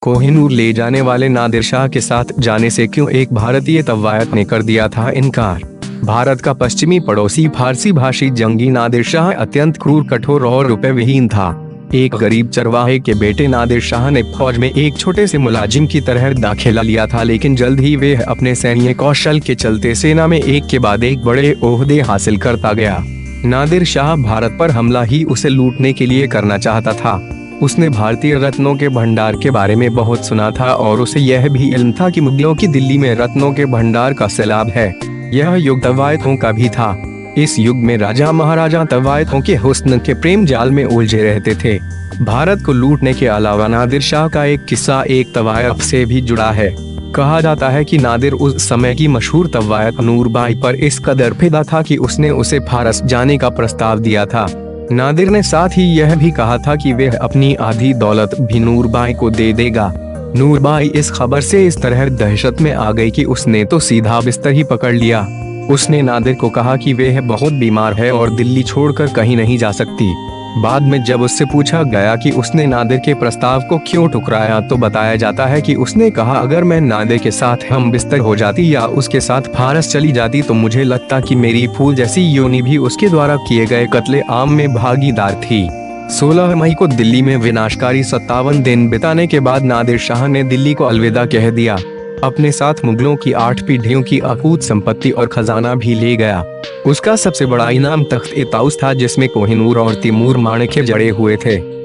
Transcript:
कोहिनूर ले जाने वाले नादिर शाह के साथ जाने से क्यों एक भारतीय तवायत ने कर दिया था इनकार। भारत का पश्चिमी पड़ोसी फारसी भाषी जंगी नादिर शाह अत्यंत क्रूर, कठोर और रुपए विहीन था। एक गरीब चरवाहे के बेटे नादिर शाह ने फौज में एक छोटे से मुलाजिम की तरह दाखिला लिया था, लेकिन जल्द ही वे अपने सैन्य कौशल के चलते सेना में एक के बाद एक बड़े ओहदे हासिल करता गया। नादिर शाह भारत पर हमला ही उसे लूटने के लिए करना चाहता था। उसने भारतीय रत्नों के भंडार के बारे में बहुत सुना था और उसे यह भी इल्म था कि मुगलों की दिल्ली में रत्नों के भंडार का सैलाब है। यह युग तवायतों का भी था। इस युग में राजा महाराजा तवायतों के हुस्न के प्रेम जाल में उलझे रहते थे। भारत को लूटने के अलावा नादिर शाह का एक किस्सा एक तवायत से भी जुड़ा है। कहा जाता है कि नादिर उस समय की मशहूर तवायत नूरबाई पर इस कदर फिदा था कि उसने उसे फारस जाने का प्रस्ताव दिया था। नादिर ने साथ ही यह भी कहा था कि वह अपनी आधी दौलत भी नूरबाई को दे देगा। नूरबाई इस खबर से इस तरह दहशत में आ गई कि उसने तो सीधा बिस्तर ही पकड़ लिया। उसने नादिर को कहा कि वह बहुत बीमार है और दिल्ली छोड़कर कहीं नहीं जा सकती। बाद में जब उससे पूछा गया कि उसने नादिर के प्रस्ताव को क्यों ठुकराया, तो बताया जाता है कि उसने कहा, अगर मैं नादिर के साथ हम बिस्तर हो जाती या उसके साथ फारस चली जाती तो मुझे लगता कि मेरी फूल जैसी योनि भी उसके द्वारा किए गए कत्ले आम में भागीदार थी। 16 मई को दिल्ली में विनाशकारी 57 दिन बिताने के बाद नादिर शाह ने दिल्ली को अलविदा कह दिया। अपने साथ मुगलों की 8 पीढ़ियों की अकूत संपत्ति और खजाना भी ले गया। उसका सबसे बड़ा इनाम तख्त-ए-ताउस था, जिसमें कोहिनूर और तिमूर माणिक्य जड़े हुए थे।